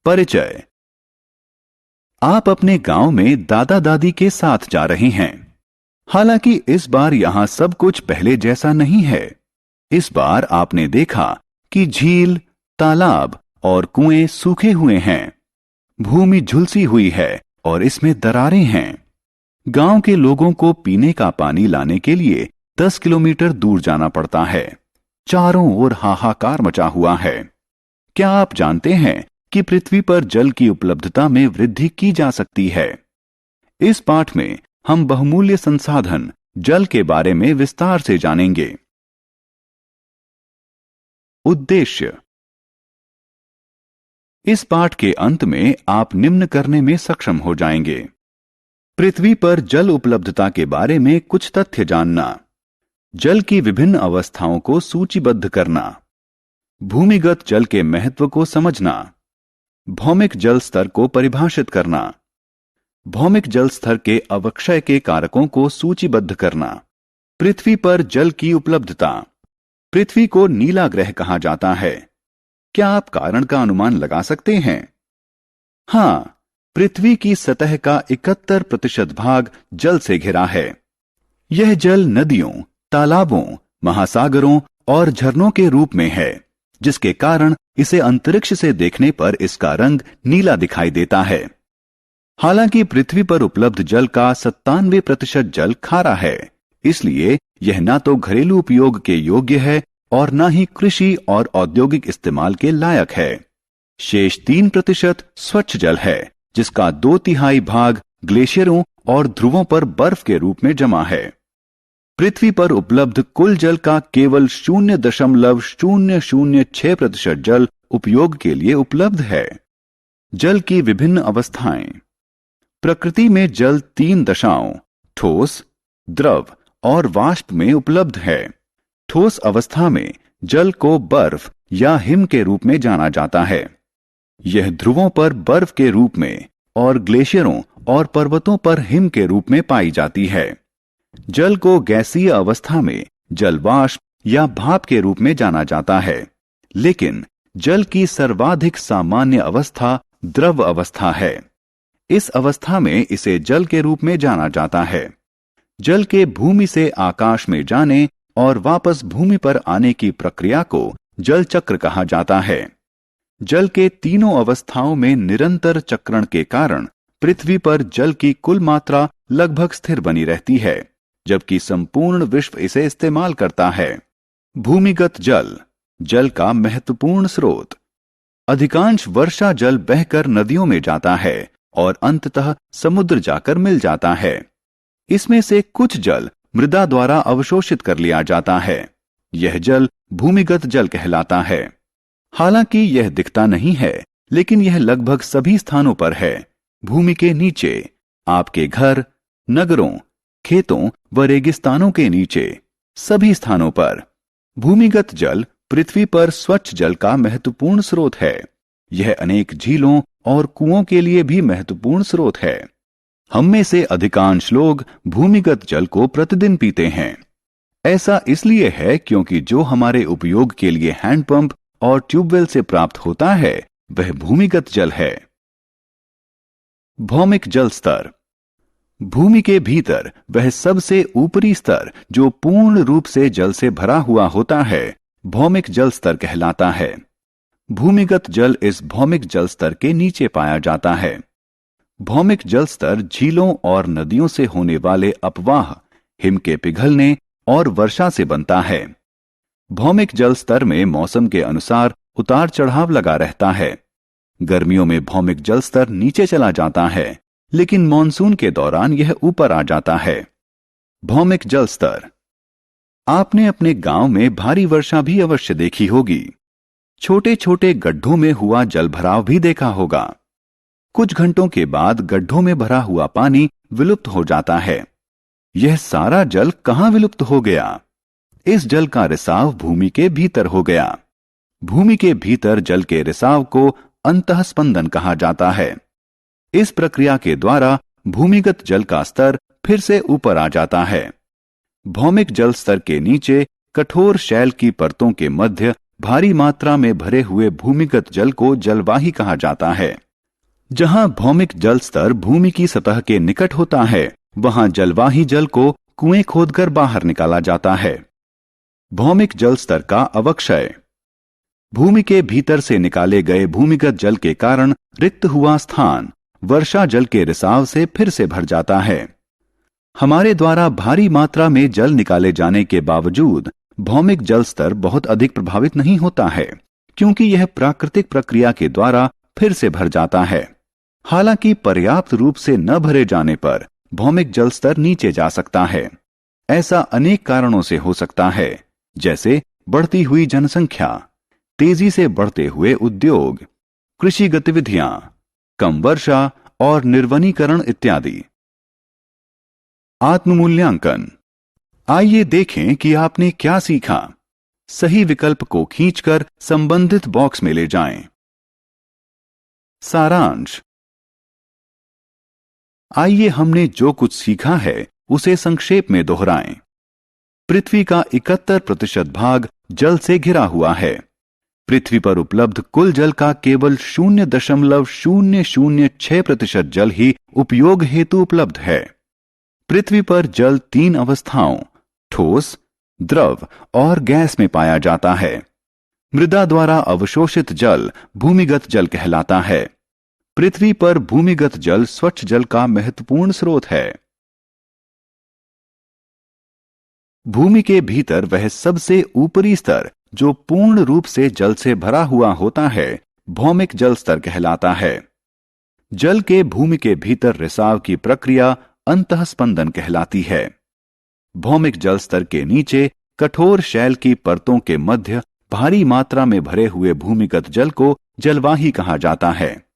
परिचय। आप अपने गांव में दादा दादी के साथ जा रहे हैं। हालांकि इस बार यहां सब कुछ पहले जैसा नहीं है। इस बार आपने देखा कि झील, तालाब और कुएं सूखे हुए हैं। भूमि झुलसी हुई है और इसमें दरारें हैं। गांव के लोगों को पीने का पानी लाने के लिए 10 किलोमीटर दूर जाना पड़ता है। चारों ओर हाहाकार मचा हुआ है। क्या आप जानते हैं कि पृथ्वी पर जल की उपलब्धता में वृद्धि की जा सकती है? इस पाठ में हम बहुमूल्य संसाधन जल के बारे में विस्तार से जानेंगे। उद्देश्य। इस पाठ के अंत में आप निम्न करने में सक्षम हो जाएंगे। पृथ्वी पर जल उपलब्धता के बारे में कुछ तथ्य जानना, जल की विभिन्न अवस्थाओं को सूचीबद्ध करना, भूमिगत जल के महत्व को समझना, भौमिक जल स्तर को परिभाषित करना, भौमिक जल स्तर के अवक्षय के कारकों को सूचीबद्ध करना। पृथ्वी पर जल की उपलब्धता। पृथ्वी को नीला ग्रह कहा जाता है। क्या आप कारण का अनुमान लगा सकते हैं? हां, पृथ्वी की सतह का 71% भाग जल से घिरा है। यह जल नदियों, तालाबों, महासागरों और झरनों के रूप में है, जिसके कारण इसे अंतरिक्ष से देखने पर इसका रंग नीला दिखाई देता है। हालांकि पृथ्वी पर उपलब्ध जल का 97% जल खारा है, इसलिए यह ना तो घरेलू उपयोग के योग्य है और ना ही कृषि और औद्योगिक इस्तेमाल के लायक है। शेष 3% स्वच्छ जल है, जिसका 2/3 भाग ग्लेशियरों और ध्रुवों पर बर्फ के रूप में जमा है। पृथ्वी पर उपलब्ध कुल जल का केवल 0.006% जल उपयोग के लिए उपलब्ध है। जल की विभिन्न अवस्थाएं। प्रकृति में जल 3 दशाओं ठोस, द्रव और वाष्प में उपलब्ध है। ठोस अवस्था में जल को बर्फ या हिम के रूप में जाना जाता है। यह ध्रुवों पर बर्फ के रूप में और ग्लेशियरों और पर्वतों पर हिम के रूप में पाई जाती है। जल को गैसीय अवस्था में जल वाष्प या भाप के रूप में जाना जाता है, लेकिन जल की सर्वाधिक सामान्य अवस्था द्रव अवस्था है। इस अवस्था में इसे जल के रूप में जाना जाता है। जल के भूमि से आकाश में जाने और वापस भूमि पर आने की प्रक्रिया को जल चक्र कहा जाता है। जल के तीनों अवस्थाओं में निरंतर चक्रण के कारण पृथ्वी पर जल की कुल मात्रा लगभग स्थिर बनी रहती है, जबकि संपूर्ण विश्व इसे इस्तेमाल करता है। भूमिगत जल, जल का महत्वपूर्ण स्रोत। अधिकांश वर्षा जल बहकर नदियों में जाता है और अंततः समुद्र जाकर मिल जाता है। इसमें से कुछ जल मृदा द्वारा अवशोषित कर लिया जाता है। यह जल भूमिगत जल कहलाता है। हालांकि यह दिखता नहीं है, लेकिन यह लगभग सभी स्थानों पर है। भूमि के नीचे, आपके घर, नगरों, खेतों व रेगिस्तानों के नीचे, सभी स्थानों पर। भूमिगत जल पृथ्वी पर स्वच्छ जल का महत्वपूर्ण स्रोत है। यह अनेक झीलों और कुओं के लिए भी महत्वपूर्ण स्रोत है। हम में से अधिकांश लोग भूमिगत जल को प्रतिदिन पीते हैं। ऐसा इसलिए है क्योंकि जो हमारे उपयोग के लिए हैंडपंप और ट्यूबवेल से प्राप्त होता है, वह भूमिगत जल है। भौमिक जल स्तर। भूमि के भीतर वह सबसे ऊपरी स्तर जो पूर्ण रूप से जल से भरा हुआ होता है, भौमिक जल स्तर कहलाता है। भूमिगत जल इस भौमिक जल स्तर के नीचे पाया जाता है। भौमिक जल स्तर झीलों और नदियों से होने वाले अपवाह, हिम के पिघलने और वर्षा से बनता है। भौमिक जल स्तर में मौसम के अनुसार उतार चढ़ाव लगा रहता है। गर्मियों में भौमिक जल स्तर नीचे चला जाता है, लेकिन मॉनसून के दौरान यह ऊपर आ जाता है। भौमिक जल स्तर। आपने अपने गांव में भारी वर्षा भी अवश्य देखी होगी। छोटे छोटे गड्ढों में हुआ जलभराव भी देखा होगा। कुछ घंटों के बाद गड्ढों में भरा हुआ पानी विलुप्त हो जाता है। यह सारा जल कहां विलुप्त हो गया? इस जल का रिसाव भूमि के भीतर हो गया। भूमि के भीतर जल के रिसाव को अंतःस्पंदन कहा जाता है। इस प्रक्रिया के द्वारा भूमिगत जल का स्तर फिर से ऊपर आ जाता है। भौमिक जल स्तर के नीचे कठोर शैल की परतों के मध्य भारी मात्रा में भरे हुए भूमिगत जल को जलवाही कहा जाता है। जहां भौमिक जल स्तर भूमि की सतह के निकट होता है, वहां जलवाही जल को कुएं खोदकर बाहर निकाला जाता है। भौमिक जल स्तर का अवक्षय। भूमि के भीतर से निकाले गए भूमिगत जल के कारण रिक्त हुआ स्थान वर्षा जल के रिसाव से फिर से भर जाता है। हमारे द्वारा भारी मात्रा में जल निकाले जाने के बावजूद भौमिक जल स्तर बहुत अधिक प्रभावित नहीं होता है, क्योंकि यह प्राकृतिक प्रक्रिया के द्वारा फिर से भर जाता है। हालांकि पर्याप्त रूप से न भरे जाने पर भौमिक जल स्तर नीचे जा सकता है। ऐसा अनेक कारणों से हो सकता है, जैसे बढ़ती हुई जनसंख्या, तेजी से बढ़ते हुए उद्योग, कृषि गतिविधियां, कम वर्षा और निर्वनीकरण इत्यादि। आत्ममूल्यांकन। आइए देखें कि आपने क्या सीखा। सही विकल्प को खींचकर संबंधित बॉक्स में ले जाएं। सारांश। आइए हमने जो कुछ सीखा है उसे संक्षेप में दोहराएं। पृथ्वी का 71% भाग जल से घिरा हुआ है। पृथ्वी पर उपलब्ध कुल जल का केवल 0.006% जल ही उपयोग हेतु उपलब्ध है। पृथ्वी पर जल 3 अवस्थाओं ठोस, द्रव और गैस में पाया जाता है। मृदा द्वारा अवशोषित जल भूमिगत जल कहलाता है। पृथ्वी पर भूमिगत जल स्वच्छ जल का महत्वपूर्ण स्रोत है। भूमि के भीतर वह सबसे ऊपरी स्तर जो पूर्ण रूप से जल से भरा हुआ होता है, भौमिक जल स्तर कहलाता है। जल के भूमि के भीतर रिसाव की प्रक्रिया अंतःस्पंदन कहलाती है। भौमिक जल स्तर के नीचे कठोर शैल की परतों के मध्य भारी मात्रा में भरे हुए भूमिगत जल को जलवाही कहा जाता है।